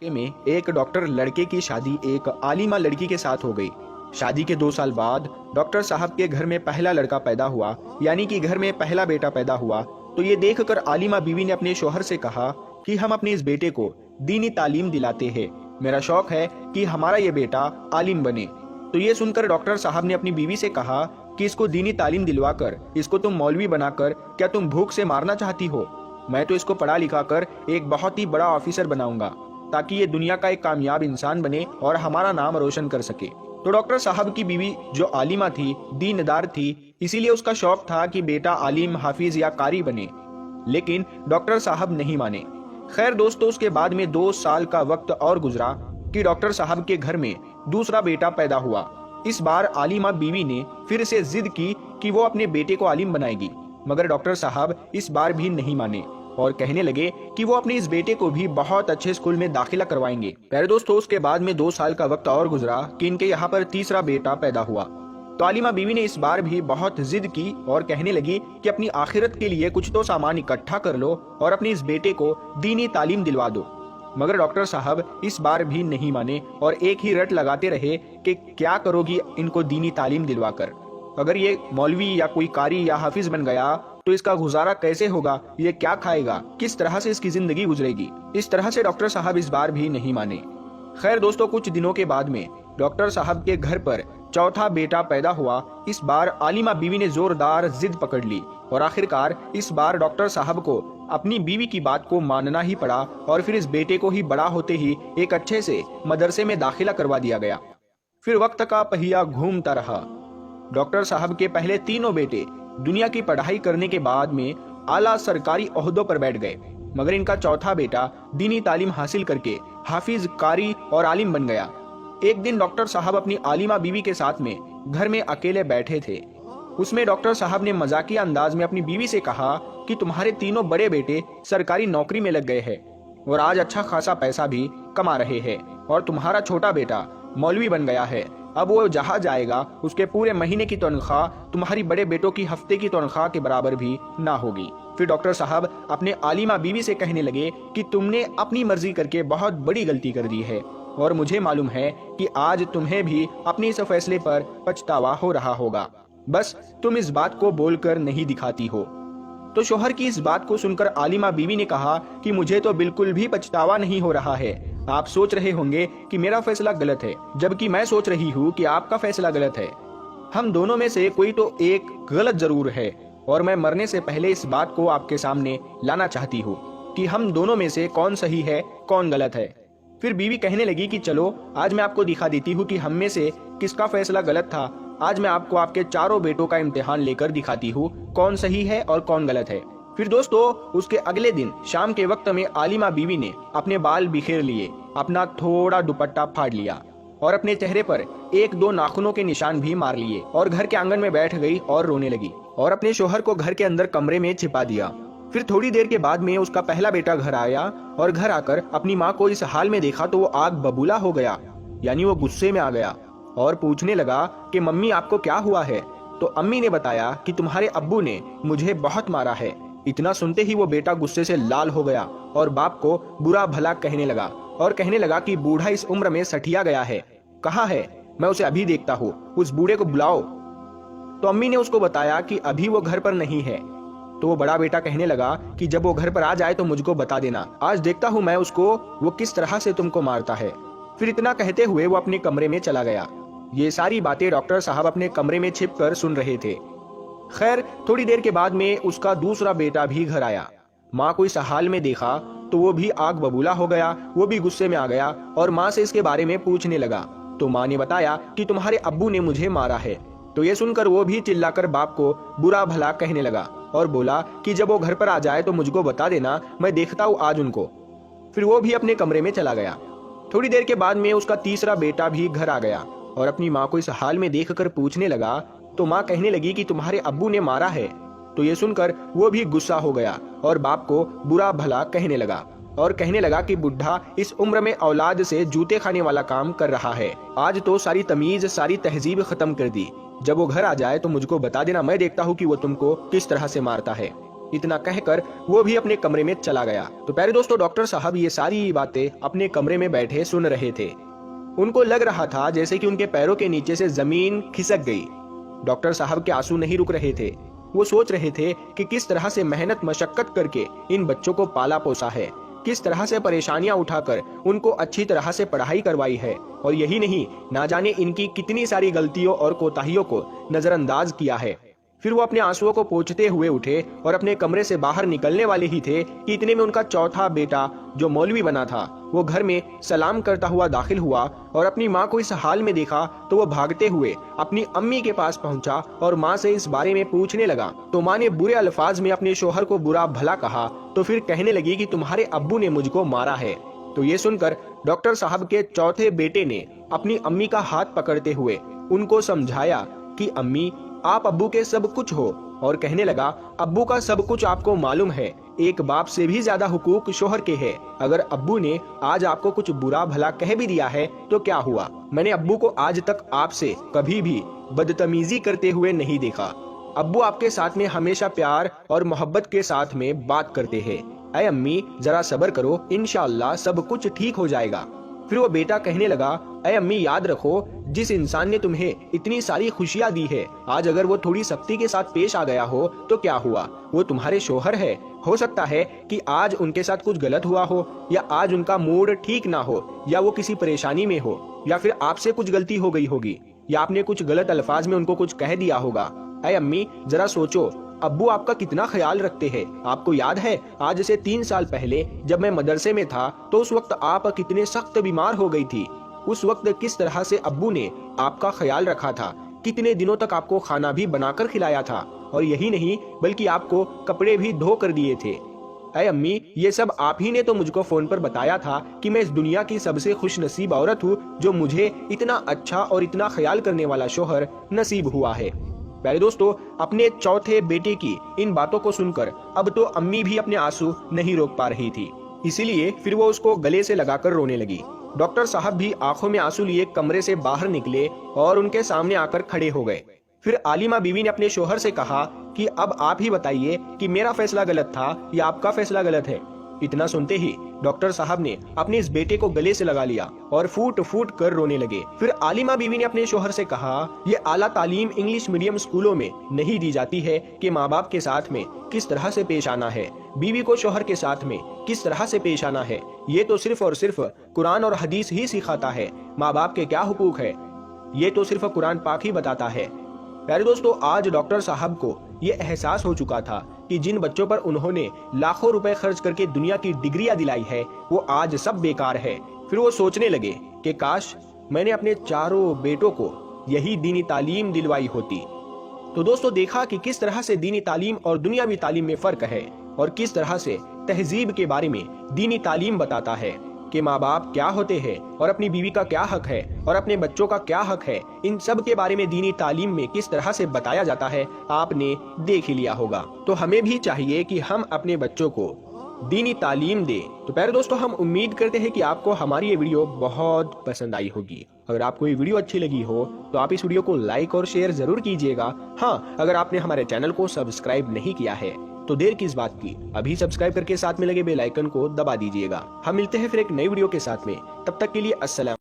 में एक डॉक्टर लड़के की शादी एक आलिमा लड़की के साथ हो गई। शादी के 2 साल बाद डॉक्टर साहब के घर में पहला लड़का पैदा हुआ, यानी कि घर में पहला बेटा पैदा हुआ। तो ये देखकर आलिमा बीवी ने अपने शोहर से कहा कि हम अपने इस बेटे को दीनी तालीम दिलाते हैं। मेरा शौक है कि हमारा ये बेटा आलिम बने। तो ये सुनकर डॉक्टर साहब ने अपनी बीवी से कहा कि इसको दीनी तालीम दिलवाकर इसको तुम मौलवी बनाकर क्या तुम भूख से मारना चाहती हो? मैं तो इसको पढ़ा लिखा कर एक बहुत ही बड़ा ऑफिसर बनाऊंगा ताकि ये दुनिया का एक कामयाब इंसान बने और हमारा नाम रोशन कर सके। तो डॉक्टर साहब की बीवी जो आलिमा थी, दीनदार थी, इसीलिए उसका शौक था कि बेटा आलिम, हाफिज या कारी बने। लेकिन डॉक्टर साहब नहीं माने। खैर दोस्तों, उसके बाद में 2 साल का वक्त और गुजरा कि डॉक्टर साहब के घर में दूसरा बेटा पैदा हुआ। इस बार आलिमा बीवी ने फिर से जिद की कि वो अपने बेटे को आलिम बनाएगी, मगर डॉक्टर साहब इस बार भी नहीं माने और कहने लगे कि वो अपने इस बेटे को भी बहुत अच्छे स्कूल में दाखिला करवाएंगे। प्यारे दोस्तों, उसके बाद में 2 साल का वक्त और गुजरा कि इनके यहाँ पर तीसरा बेटा पैदा हुआ। तो आलिमा बीवी ने इस बार भी बहुत जिद की और कहने लगी कि अपनी आखिरत के लिए कुछ तो सामान इकट्ठा कर लो और अपने इस बेटे को दीनी तालीम दिलवा दो। मगर डॉक्टर साहब इस बार भी नहीं माने और एक ही रट लगाते रहे कि क्या करोगी इनको दीनी तालीम दिलवाकर? अगर ये मौलवी या कोई कारी या हाफिज बन गया तो इसका गुजारा कैसे होगा? ये क्या खाएगा? किस तरह से इसकी जिंदगी गुजरेगी? इस तरह से डॉक्टर साहब इस बार भी नहीं माने। खैर दोस्तों, कुछ दिनों के बाद में डॉक्टर साहब के घर पर चौथा बेटा पैदा हुआ। इस बार आलिमा बीवी ने जोरदार जिद पकड़ ली और आखिरकार इस बार डॉक्टर साहब को अपनी बीवी की बात को मानना ही पड़ा और फिर इस बेटे को ही बड़ा होते ही एक अच्छे से मदरसे में दाखिला करवा दिया गया। फिर वक्त का पहिया घूमता रहा। डॉक्टर साहब के पहले तीनों बेटे दुनिया की पढ़ाई करने के बाद में आला सरकारी ओहदों पर बैठ गए, मगर इनका चौथा बेटा दीनी तालीम हासिल करके हाफिज, कारी और आलिम बन गया। एक दिन डॉक्टर साहब अपनी आलिमा बीवी के साथ में घर में अकेले बैठे थे। उसमें डॉक्टर साहब ने मजाकिया अंदाज में अपनी बीवी से कहा कि तुम्हारे तीनों बड़े बेटे सरकारी नौकरी में लग गए हैं और आज अच्छा खासा पैसा भी कमा रहे हैं और तुम्हारा छोटा बेटा मौलवी बन गया है। अब वो जहाँ जाएगा उसके पूरे महीने की तनख्वाह तुम्हारी बड़े बेटों की हफ्ते की तनख्वाह के बराबर भी ना होगी। फिर डॉक्टर साहब अपने आलिमा बीवी से कहने लगे कि तुमने अपनी मर्जी करके बहुत बड़ी गलती कर दी है और मुझे मालूम है कि आज तुम्हें भी अपने इस फैसले पर पछतावा हो रहा होगा, बस तुम इस बात को बोलकर नहीं दिखाती हो। तो शोहर की इस बात को सुनकर आलिमा बीवी ने कहा कि मुझे तो बिल्कुल भी पछतावा नहीं हो रहा है। आप सोच रहे होंगे कि मेरा फैसला गलत है, जबकि मैं सोच रही हूँ कि आपका फैसला गलत है। हम दोनों में से कोई तो एक गलत जरूर है और मैं मरने से पहले इस बात को आपके सामने लाना चाहती हूँ कि हम दोनों में से कौन सही है, कौन गलत है। फिर बीवी कहने लगी कि चलो आज मैं आपको दिखा देती हूँ कि हम में से किसका फैसला गलत था। आज मैं आपको आपके चारों बेटों का इम्तिहान लेकर दिखाती हूँ कौन सही है और कौन गलत है। फिर दोस्तों, उसके अगले दिन शाम के वक्त में आलिमा बीवी ने अपने बाल बिखेर लिए, अपना थोड़ा दुपट्टा फाड़ लिया और अपने चेहरे पर 1-2 नाखूनों के निशान भी मार लिए और घर के आंगन में बैठ गई और रोने लगी और अपने शोहर को घर के अंदर कमरे में छिपा दिया। फिर थोड़ी देर के बाद में उसका पहला बेटा घर आया और घर आकर अपनी माँ को इस हाल में देखा तो वो आग बबूला हो गया, यानी वो गुस्से में आ गया और पूछने लगा कि मम्मी आपको क्या हुआ है? तो अम्मी ने बताया कि तुम्हारे अब्बू ने मुझे बहुत मारा है। इतना सुनते ही वो बेटा गुस्से से लाल हो गया और बाप को बुरा भला कहने लगा और कहने लगा कि बूढ़ा इस उम्र में सठिया गया है, कहाँ है? मैं उसे अभी देखता हूँ, उस बूढ़े को बुलाओ। तो अम्मी ने उसको बताया कि अभी वो घर पर नहीं है। तो वो बड़ा बेटा कहने लगा कि जब वो घर पर आ जाए तो मुझको बता देना, आज देखता हूँ मैं उसको वो किस तरह से तुमको मारता है। फिर इतना कहते हुए वो अपने कमरे में चला गया। ये सारी बातें डॉक्टर साहब अपने कमरे में छिपकर सुन रहे थे। खैर थोड़ी देर के बाद में उसका दूसरा बेटा भी घर आया। माँ को इस हाल में देखा तो वो भी आग बबूला हो गया, वो भी गुस्से में आ गया और माँ से इसके बारे में पूछने लगा। तो माँ ने बताया कि तुम्हारे अब्बू ने मुझे मारा है। तो ये सुनकर वो भी चिल्लाकर बाप को बुरा भला कहने लगा और बोला कि जब वो घर पर आ जाए तो मुझको बता देना, मैं देखता हूँ आज उनको। फिर वो भी अपने कमरे में चला गया। थोड़ी देर के बाद में उसका तीसरा बेटा भी घर आ गया और अपनी माँ को इस हाल में देखकर पूछने लगा। तो माँ कहने लगी कि तुम्हारे अब्बू ने मारा है। तो ये सुनकर वो भी गुस्सा हो गया और बाप को बुरा भला कहने लगा और कहने लगा कि बुढ़ा इस उम्र में औलाद से जूते खाने वाला काम कर रहा है। आज तो सारी तमीज, सारी तहजीब खत्म कर दी। जब वो घर आ जाए तो मुझको बता देना, मैं देखता हूँ कि वो तुमको किस तरह से मारता है। اتنا کہہ کر وہ بھی اپنے کمرے میں چلا گیا۔ تو پیارے دوستوں، ڈاکٹر صاحب یہ ساری باتیں اپنے کمرے میں بیٹھے سن رہے تھے۔ ان کو لگ رہا تھا جیسے کہ ان کے پیروں کے نیچے سے زمین کھسک گئی۔ ڈاکٹر صاحب کے آنسو نہیں رک رہے تھے۔ وہ سوچ رہے تھے کہ کس طرح سے محنت مشقت کر کے ان بچوں کو پالا پوسا ہے، کس طرح سے پریشانیاں اٹھا کر ان کو اچھی طرح سے پڑھائی کروائی ہے، اور یہی نہیں، نہ جانے ان کی کتنی ساری غلطیوں اور کوتاہیوں کو نظر انداز کیا ہے۔ پھر وہ اپنے آنسوؤں کو پوچھتے ہوئے اٹھے اور اپنے کمرے سے باہر نکلنے والے ہی تھے کہ اتنے میں ان کا چوتھا بیٹا جو مولوی بنا تھا وہ گھر میں سلام کرتا ہوا داخل ہوا، اور اپنی ماں کو اس حال میں دیکھا تو وہ بھاگتے ہوئے اپنی امی کے پاس پہنچا اور ماں سے اس بارے میں پوچھنے لگا۔ تو ماں نے برے الفاظ میں اپنے شوہر کو برا بھلا کہا، تو پھر کہنے لگی کہ تمہارے ابو نے مجھ کو مارا ہے۔ تو یہ سن کر ڈاکٹر صاحب کے چوتھے بیٹے نے اپنی امی کا ہاتھ پکڑتے ہوئے ان کو سمجھایا کہ امی، آپ ابو کے سب کچھ ہو، اور کہنے لگا ابو کا سب کچھ آپ کو معلوم ہے، ایک باپ سے بھی زیادہ حقوق شوہر کے ہیں۔ اگر ابو نے آج آپ کو کچھ برا بھلا کہہ بھی دیا ہے تو کیا ہوا؟ میں نے ابو کو آج تک آپ سے کبھی بھی بدتمیزی کرتے ہوئے نہیں دیکھا۔ ابو آپ کے ساتھ میں ہمیشہ پیار اور محبت کے ساتھ میں بات کرتے ہیں۔ اے امی، ذرا صبر کرو، انشاءاللہ سب کچھ ٹھیک ہو جائے گا۔ پھر وہ بیٹا کہنے لگا، اے امی، یاد رکھو، جس انسان نے تمہیں اتنی ساری خوشیاں دی ہے، آج اگر وہ تھوڑی سختی کے ساتھ پیش آ گیا ہو تو کیا ہوا؟ وہ تمہارے شوہر ہے، ہو سکتا ہے کہ آج ان کے ساتھ کچھ غلط ہوا ہو، یا آج ان کا موڈ ٹھیک نہ ہو، یا وہ کسی پریشانی میں ہو، یا پھر آپ سے کچھ غلطی ہو گئی ہوگی، یا آپ نے کچھ غلط الفاظ میں ان کو کچھ کہہ دیا ہوگا۔ اے امی، ذرا سوچو، ابو آپ کا کتنا خیال رکھتے ہیں۔ آپ کو یاد ہے آج سے 3 سال پہلے جب میں مدرسے میں تھا تو اس وقت آپ کتنے سخت بیمار ہو گئی تھی۔ اس وقت کس طرح سے ابو نے آپ کا خیال رکھا تھا، کتنے دنوں تک آپ کو کھانا بھی بنا کر کھلایا تھا، اور یہی نہیں بلکہ آپ کو کپڑے بھی دھو کر دیے تھے۔ اے امی، یہ سب آپ ہی نے تو مجھ کو فون پر بتایا تھا کہ میں اس دنیا کی سب سے خوش نصیب عورت ہوں جو مجھے اتنا اچھا اور اتنا خیال کرنے والا شوہر نصیب ہوا ہے۔ پیارے دوستو، اپنے چوتھے بیٹے کی ان باتوں کو سن کر اب تو امی بھی اپنے آنسو نہیں روک پا رہی تھی، اسی لیے پھر وہ اس کو گلے سے لگا کر رونے لگی۔ ڈاکٹر صاحب بھی آنکھوں میں آنسو لیے کمرے سے باہر نکلے اور ان کے سامنے آ کر کھڑے ہو گئے۔ پھر عالمہ بیوی نے اپنے شوہر سے کہا کہ اب آپ ہی بتائیے کہ میرا فیصلہ غلط تھا یا آپ کا فیصلہ غلط ہے۔ اتنا سنتے ہی ڈاکٹر صاحب نے اپنے اس بیٹے کو گلے سے لگا لیا اور پھوٹ پھوٹ کر رونے لگے۔ پھر عالمہ بیوی نے اپنے شوہر سے کہا، یہ اعلیٰ تعلیم انگلش میڈیم اسکولوں میں نہیں دی جاتی ہے کہ ماں باپ کے ساتھ میں کس طرح سے پیش آنا ہے، بیوی کو شوہر کے ساتھ میں کس طرح سے پیش آنا ہے۔ یہ تو صرف اور صرف قرآن اور حدیث ہی سکھاتا ہے، ماں باپ کے کیا حقوق ہے، یہ تو صرف قرآن پاک ہی بتاتا ہے۔ پیارے دوستو، آج ڈاکٹر صاحب کو یہ احساس ہو چکا تھا کہ جن بچوں پر انہوں نے لاکھوں روپے خرچ کر کے دنیا کی ڈگریاں دلائی ہے وہ آج سب بیکار ہے۔ پھر وہ سوچنے لگے کہ کاش میں نے اپنے چاروں بیٹوں کو یہی دینی تعلیم دلوائی ہوتی۔ تو دوستو، دیکھا کہ کس طرح سے دینی تعلیم اور دنیاوی تعلیم میں فرق ہے، اور کس طرح سے تہذیب کے بارے میں دینی تعلیم بتاتا ہے کہ ماں باپ کیا ہوتے ہیں، اور اپنی بیوی کا کیا حق ہے، اور اپنے بچوں کا کیا حق ہے۔ ان سب کے بارے میں دینی تعلیم میں کس طرح سے بتایا جاتا ہے آپ نے دیکھ ہی لیا ہوگا۔ تو ہمیں بھی چاہیے کہ ہم اپنے بچوں کو دینی تعلیم دیں۔ تو پیارے دوستو، ہم امید کرتے ہیں کہ آپ کو ہماری یہ ویڈیو بہت پسند آئی ہوگی۔ اگر آپ کو یہ ویڈیو اچھی لگی ہو تو آپ اس ویڈیو کو لائک اور شیئر ضرور کیجئے گا۔ ہاں، اگر آپ نے ہمارے چینل کو سبسکرائب نہیں کیا ہے تو دیر کس بات کی، ابھی سبسکرائب کر کے ساتھ میں لگے بیل آئیکن کو دبا دیجئے گا۔ ہم ملتے ہیں پھر ایک نئی ویڈیو کے ساتھ میں، تب تک کے لیے السلام۔